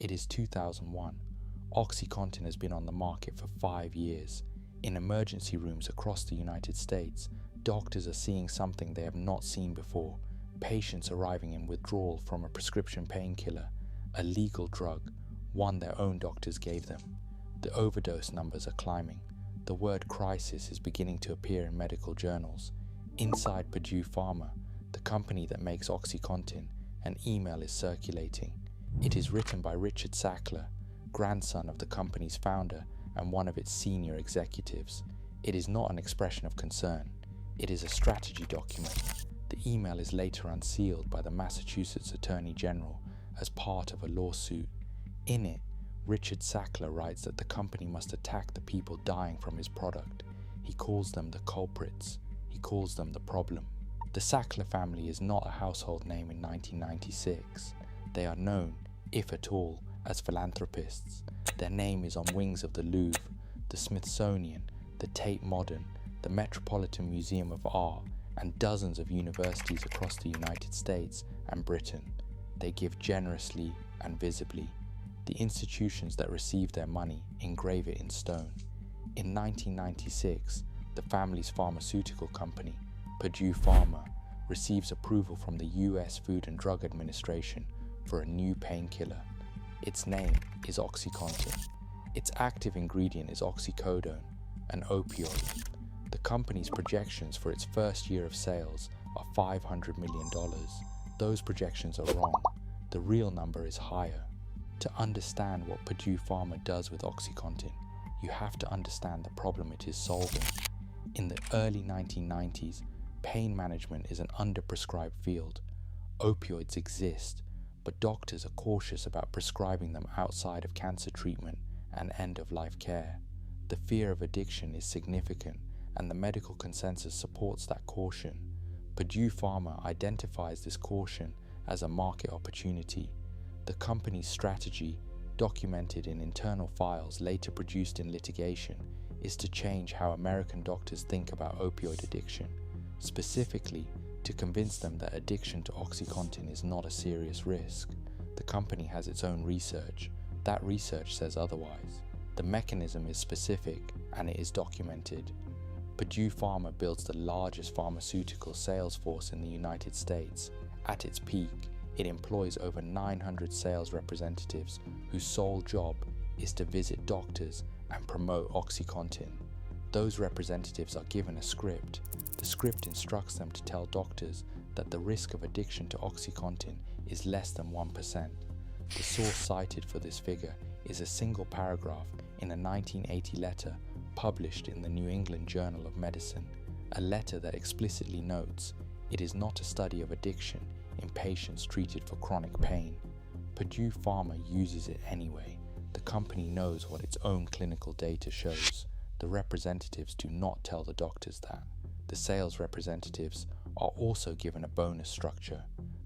It is 2001. OxyContin has been on the market for 5 years. In emergency rooms across the United States, doctors are seeing something they have not seen before. Patients arriving in withdrawal from a prescription painkiller, a legal drug, one their own doctors gave them. The overdose numbers are climbing. The word crisis is beginning to appear in medical journals. Inside Purdue Pharma, the company that makes OxyContin, an email is circulating. It is written by Richard Sackler, grandson of the company's founder and one of its senior executives. It is not an expression of concern. It is a strategy document. The email is later unsealed by the Massachusetts Attorney General as part of a lawsuit. In it, Richard Sackler writes that the company must attack the people dying from his product. He calls them the culprits. He calls them the problem. The Sackler family is not a household name in 1996. They are known, if at all, as philanthropists. Their name is on wings of the Louvre, the Smithsonian, the Tate Modern, the Metropolitan Museum of Art, and dozens of universities across the United States and Britain. They give generously and visibly. The institutions that receive their money engrave it in stone. In 1996, the family's pharmaceutical company, Purdue Pharma, receives approval from the US Food and Drug Administration for a new painkiller. Its name is OxyContin. Its active ingredient is oxycodone, an opioid. The company's projections for its first year of sales are $500 million. Those projections are wrong. The real number is higher. To understand what Purdue Pharma does with OxyContin, you have to understand the problem it is solving. In the early 1990s, pain management is an underprescribed field. Opioids exist, but doctors are cautious about prescribing them outside of cancer treatment and end-of-life care. The fear of addiction is significant, and the medical consensus supports that caution. Purdue Pharma identifies this caution as a market opportunity. The company's strategy, documented in internal files later produced in litigation, is to change how American doctors think about opioid addiction, specifically to convince them that addiction to OxyContin is not a serious risk. The company has its own research. That research says otherwise. The mechanism is specific and it is documented. Purdue Pharma builds the largest pharmaceutical sales force in the United States. At its peak, it employs over 900 sales representatives whose sole job is to visit doctors and promote OxyContin. Those representatives are given a script. The script instructs them to tell doctors that the risk of addiction to OxyContin is less than 1%. The source cited for this figure is a single paragraph in a 1980 letter published in the New England Journal of Medicine, a letter that explicitly notes it is not a study of addiction in patients treated for chronic pain. Purdue Pharma uses it anyway. The company knows what its own clinical data shows. The representatives do not tell the doctors that. The sales representatives are also given a bonus structure.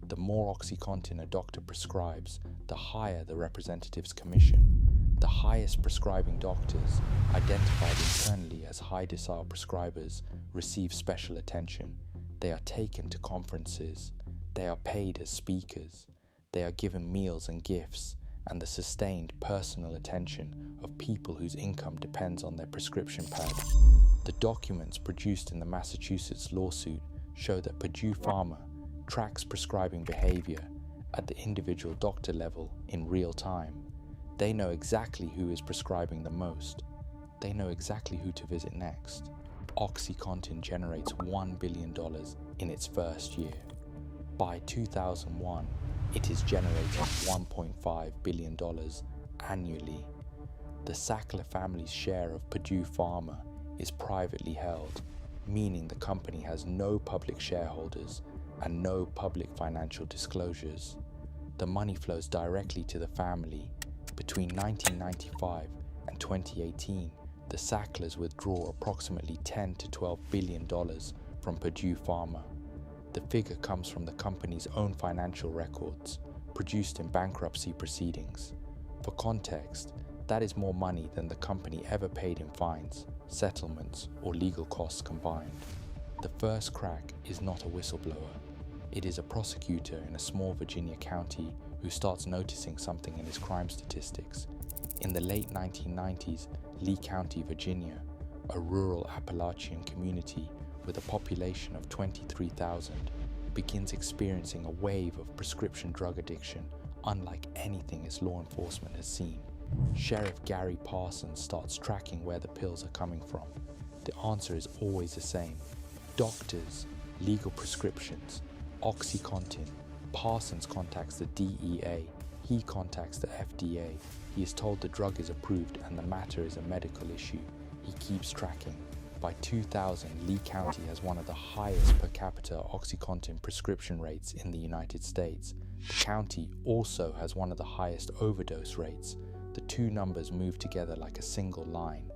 The more OxyContin a doctor prescribes, the higher the representative's commission. The highest prescribing doctors, identified internally as high decile prescribers, receive special attention. They are taken to conferences. They are paid as speakers. They are given meals and gifts, and the sustained personal attention of people whose income depends on their prescription pad. The documents produced in the Massachusetts lawsuit show that Purdue Pharma tracks prescribing behaviour at the individual doctor level in real time. They know exactly who is prescribing the most. They know exactly who to visit next. OxyContin generates $1 billion in its first year. By 2001, it is generating $1.5 billion annually. The Sackler family's share of Purdue Pharma is privately held, meaning the company has no public shareholders and no public financial disclosures. The money flows directly to the family. Between 1995 and 2018, the Sacklers withdraw approximately $10 to $12 billion from Purdue Pharma. The figure comes from the company's own financial records, produced in bankruptcy proceedings. For context, that is more money than the company ever paid in fines, settlements, or legal costs combined. The first crack is not a whistleblower. It is a prosecutor in a small Virginia county who who starts noticing something in his crime statistics. In the late 1990s, Lee County, Virginia, a rural Appalachian community with a population of 23,000, begins experiencing a wave of prescription drug addiction unlike anything its law enforcement has seen. Sheriff Gary Parsons starts tracking where the pills are coming from. The answer is always the same: doctors, legal prescriptions, OxyContin. Parsons contacts the DEA. He contacts the FDA. He is told the drug is approved and the matter is a medical issue. He keeps tracking. By 2000, Lee County has one of the highest per capita OxyContin prescription rates in the United States. The county also has one of the highest overdose rates. The two numbers move together like a single line.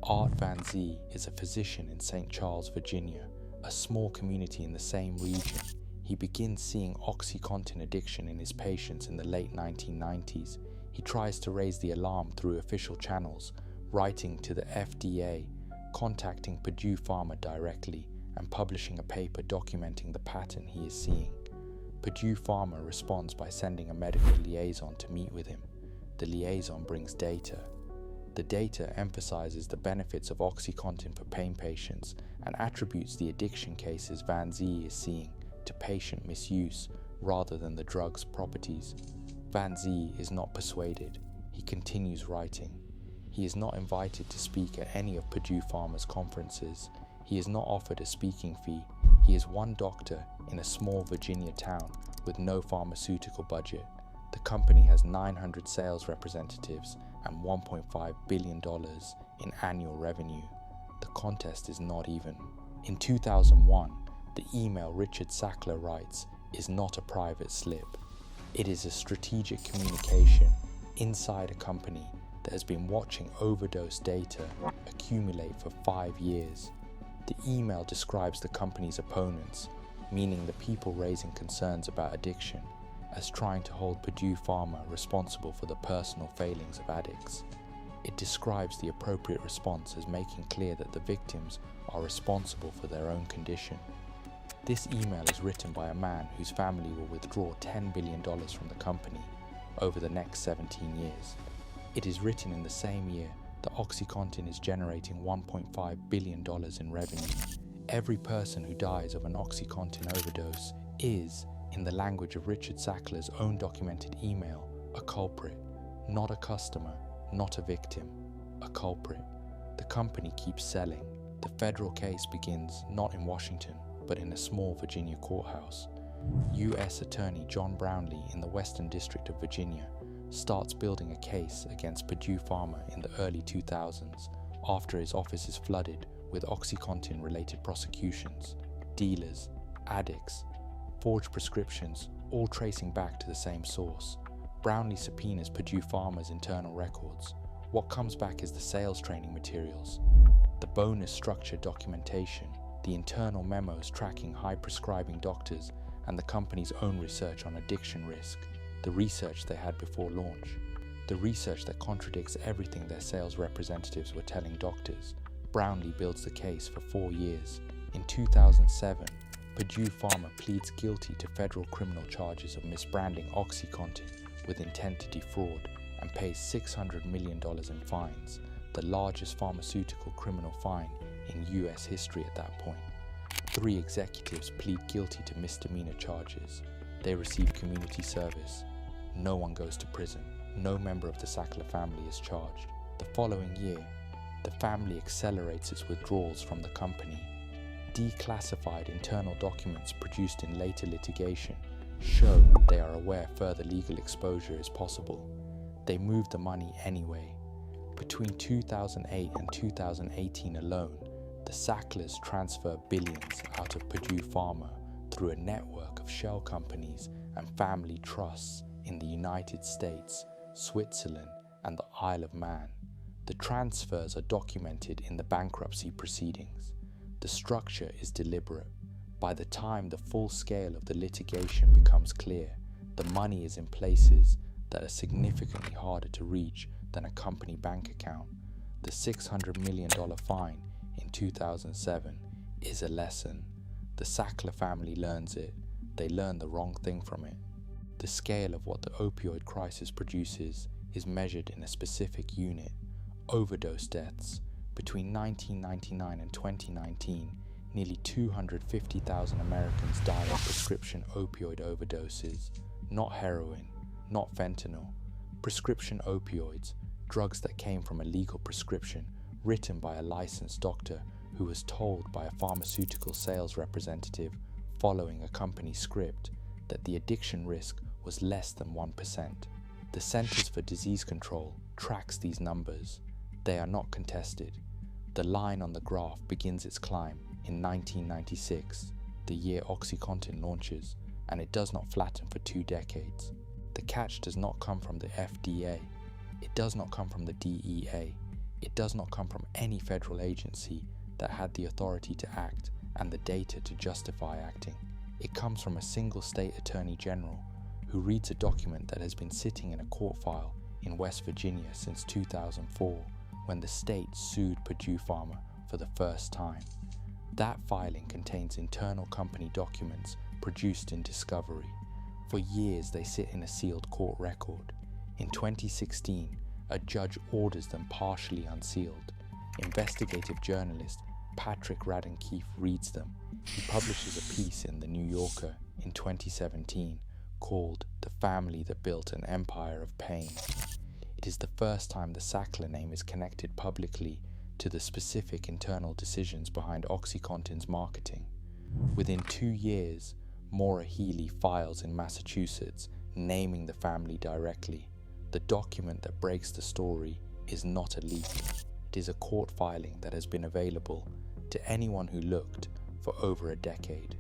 Art Van Zee is a physician in St. Charles, Virginia, a small community in the same region. He begins seeing OxyContin addiction in his patients in the late 1990s. He tries to raise the alarm through official channels, writing to the FDA, contacting Purdue Pharma directly, and publishing a paper documenting the pattern he is seeing. Purdue Pharma responds by sending a medical liaison to meet with him. The liaison brings data. The data emphasizes the benefits of OxyContin for pain patients and attributes the addiction cases Van Zee is seeing to patient misuse rather than the drug's properties. Van Zee is not persuaded. He continues writing. He is not invited to speak at any of Purdue Pharma's conferences. He is not offered a speaking fee. He is one doctor in a small Virginia town with no pharmaceutical budget. The company has 900 sales representatives and $1.5 billion in annual revenue. The contest is not even. In 2001, the email Richard Sackler writes is not a private slip. It is a strategic communication inside a company that has been watching overdose data accumulate for 5 years. The email describes the company's opponents, meaning the people raising concerns about addiction, as trying to hold Purdue Pharma responsible for the personal failings of addicts. It describes the appropriate response as making clear that the victims are responsible for their own condition. This email is written by a man whose family will withdraw $10 billion from the company over the next 17 years. It is written in the same year that OxyContin is generating $1.5 billion in revenue. Every person who dies of an OxyContin overdose is, in the language of Richard Sackler's own documented email, a culprit, not a customer, not a victim, a culprit. The company keeps selling. The federal case begins not in Washington, but in a small Virginia courthouse. U.S. Attorney John Brownlee in the Western District of Virginia starts building a case against Purdue Pharma in the early 2000s after his office is flooded with OxyContin-related prosecutions, dealers, addicts, forged prescriptions, all tracing back to the same source. Brownlee subpoenas Purdue Pharma's internal records. What comes back is the sales training materials, the bonus structure documentation, the internal memos tracking high prescribing doctors, and the company's own research on addiction risk, the research they had before launch, the research that contradicts everything their sales representatives were telling doctors. Brownlee builds the case for 4 years. In 2007, Purdue Pharma pleads guilty to federal criminal charges of misbranding OxyContin with intent to defraud and pays $600 million in fines, the largest pharmaceutical criminal fine in US history at that point. 3 executives plead guilty to misdemeanor charges. They receive community service. No one goes to prison. No member of the Sackler family is charged. The following year, the family accelerates its withdrawals from the company. Declassified internal documents produced in later litigation show they are aware further legal exposure is possible. They move the money anyway. Between 2008 and 2018 alone, the Sacklers transfer billions out of Purdue Pharma through a network of shell companies and family trusts in the United States, Switzerland, and the Isle of Man. The transfers are documented in the bankruptcy proceedings. The structure is deliberate. By the time the full scale of the litigation becomes clear, the money is in places that are significantly harder to reach than a company bank account. The $600 million fine in 2007 is a lesson. The Sackler family learns it. They learn the wrong thing from it. The scale of what the opioid crisis produces is measured in a specific unit: overdose deaths. Between 1999 and 2019, nearly 250,000 Americans died of prescription opioid overdoses. Not heroin, not fentanyl. Prescription opioids, drugs that came from a legal prescription written by a licensed doctor who was told by a pharmaceutical sales representative following a company script that the addiction risk was less than 1%. The Centers for Disease Control tracks these numbers. They are not contested. The line on the graph begins its climb in 1996, the year OxyContin launches, and it does not flatten for 2 decades. The catch does not come from the FDA. It does not come from the DEA. It does not come from any federal agency that had the authority to act and the data to justify acting. It comes from a single state attorney general who reads a document that has been sitting in a court file in West Virginia since 2004, when the state sued Purdue Pharma for the first time. That filing contains internal company documents produced in discovery. For years they sit in a sealed court record. In 2016, a judge orders them partially unsealed. Investigative journalist Patrick Radden Keefe reads them. He publishes a piece in The New Yorker in 2017 called "The Family That Built an Empire of Pain." It is the first time the Sackler name is connected publicly to the specific internal decisions behind OxyContin's marketing. Within 2 years, Maura Healey files in Massachusetts naming the family directly. The document that breaks the story is not a leak. It is a court filing that has been available to anyone who looked for over a decade.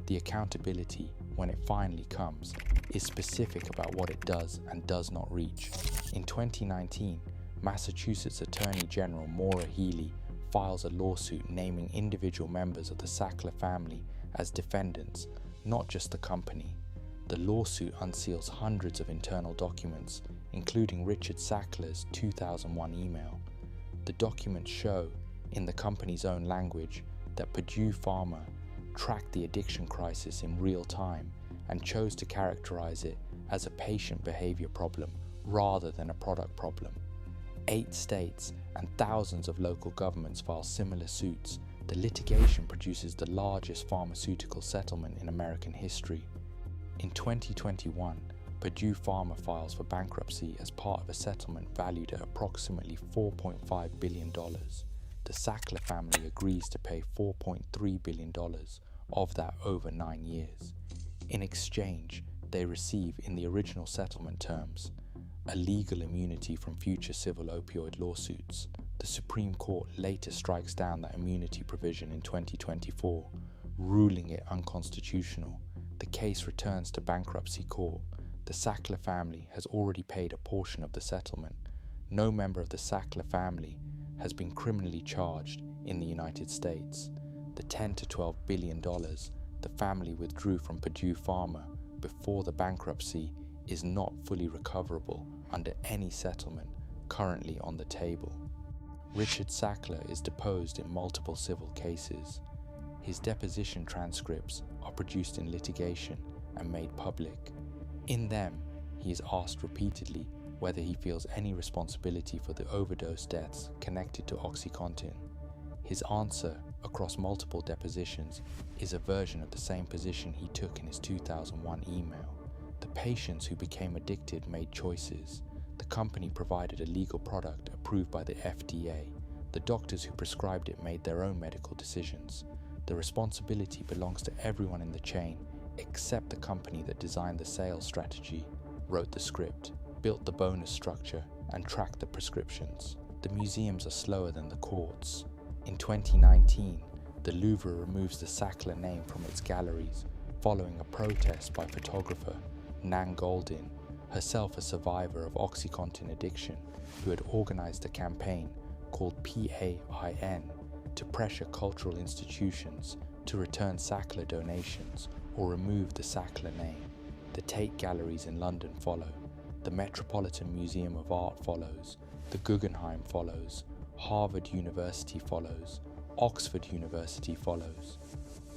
The accountability, when it finally comes, is specific about what it does and does not reach. In 2019, Massachusetts Attorney General Maura Healey files a lawsuit naming individual members of the Sackler family as defendants, not just the company. The lawsuit unseals hundreds of internal documents, including Richard Sackler's 2001 email. The documents show, in the company's own language, that Purdue Pharma tracked the addiction crisis in real time and chose to characterize it as a patient behaviour problem rather than a product problem. 8 states and thousands of local governments file similar suits. The litigation produces the largest pharmaceutical settlement in American history. In 2021, Purdue Pharma files for bankruptcy as part of a settlement valued at approximately $4.5 billion. The Sackler family agrees to pay $4.3 billion of that over 9 years. In exchange, they receive, in the original settlement terms, a legal immunity from future civil opioid lawsuits. The Supreme Court later strikes down that immunity provision in 2024, ruling it unconstitutional. The case returns to bankruptcy court. The Sackler family has already paid a portion of the settlement. No member of the Sackler family has been criminally charged in the United States. The $10 to $12 billion the family withdrew from Purdue Pharma before the bankruptcy is not fully recoverable under any settlement currently on the table. Richard Sackler is deposed in multiple civil cases. His deposition transcripts are produced in litigation and made public. In them, he is asked repeatedly whether he feels any responsibility for the overdose deaths connected to OxyContin. His answer, across multiple depositions, is a version of the same position he took in his 2001 email. The patients who became addicted made choices. The company provided a legal product approved by the FDA. The doctors who prescribed it made their own medical decisions. The responsibility belongs to everyone in the chain except the company that designed the sales strategy, wrote the script, built the bonus structure, and tracked the prescriptions. The museums are slower than the courts. In 2019, the Louvre removes the Sackler name from its galleries following a protest by photographer Nan Goldin, herself a survivor of OxyContin addiction, who had organized a campaign called PAIN to pressure cultural institutions to return Sackler donations or remove the Sackler name. The Tate Galleries in London follow. The Metropolitan Museum of Art follows. The Guggenheim follows. Harvard University follows. Oxford University follows.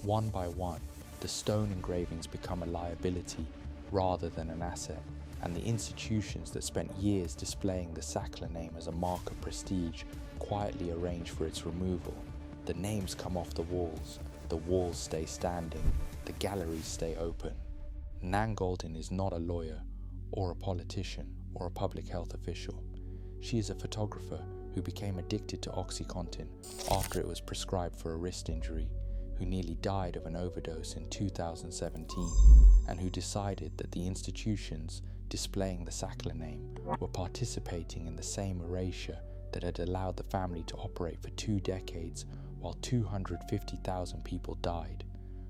One by one, the stone engravings become a liability rather than an asset, and the institutions that spent years displaying the Sackler name as a mark of prestige quietly arrange for its removal. The names come off the walls stay standing, the galleries stay open. Nan Goldin is not a lawyer, or a politician, or a public health official. She is a photographer who became addicted to OxyContin after it was prescribed for a wrist injury, who nearly died of an overdose in 2017, and who decided that the institutions displaying the Sackler name were participating in the same erasure that had allowed the family to operate for 2 decades while 250,000 people died.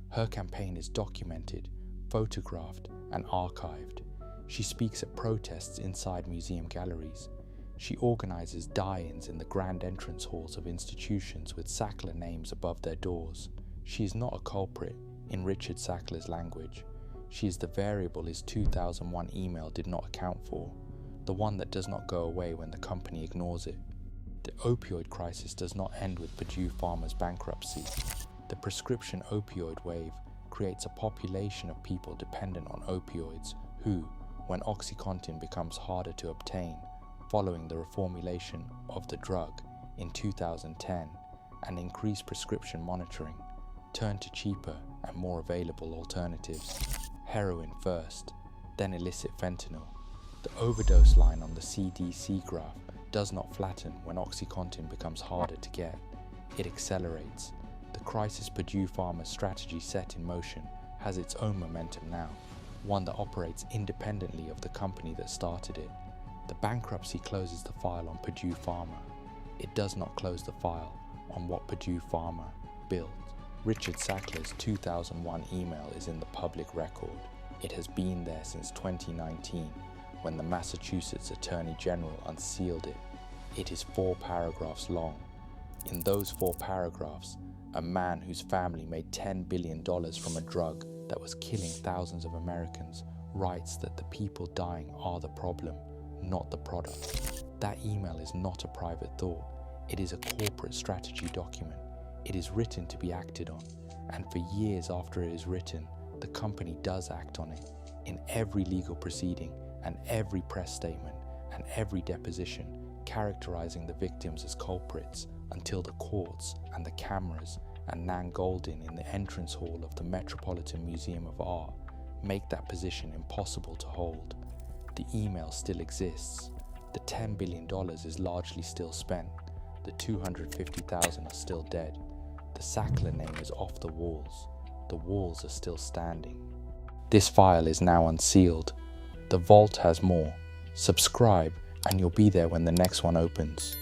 Her campaign is documented, photographed, and archived. She speaks at protests inside museum galleries. She organizes die-ins in the grand entrance halls of institutions with Sackler names above their doors. She is not a culprit, in Richard Sackler's language. She is the variable his 2001 email did not account for, the one that does not go away when the company ignores it. The opioid crisis does not end with Purdue Pharma's bankruptcy. The prescription opioid wave creates a population of people dependent on opioids who, when OxyContin becomes harder to obtain, following the reformulation of the drug in 2010 and increased prescription monitoring, turn to cheaper and more available alternatives. Heroin first, then illicit fentanyl. The overdose line on the CDC graph does not flatten when OxyContin becomes harder to get. It accelerates. The crisis Purdue Pharma's strategy set in motion has its own momentum now, one that operates independently of the company that started it. The bankruptcy closes the file on Purdue Pharma. It does not close the file on what Purdue Pharma built. Richard Sackler's 2001 email is in the public record. It has been there since 2019, when the Massachusetts Attorney General unsealed it. It is 4 paragraphs long. In those 4 paragraphs, a man whose family made $10 billion from a drug that was killing thousands of Americans writes that the people dying are the problem, not the product. That email is not a private thought. It is a corporate strategy document. It is written to be acted on, and for years after it is written, the company does act on it. In every legal proceeding, and every press statement, and every deposition, characterizing the victims as culprits, until the courts and the cameras and Nan Goldin in the entrance hall of the Metropolitan Museum of Art make that position impossible to hold. The email still exists. The $10 billion is largely still spent. The 250,000 are still dead. The Sackler name is off the walls. The walls are still standing. This file is now unsealed. The vault has more. Subscribe and you'll be there when the next one opens.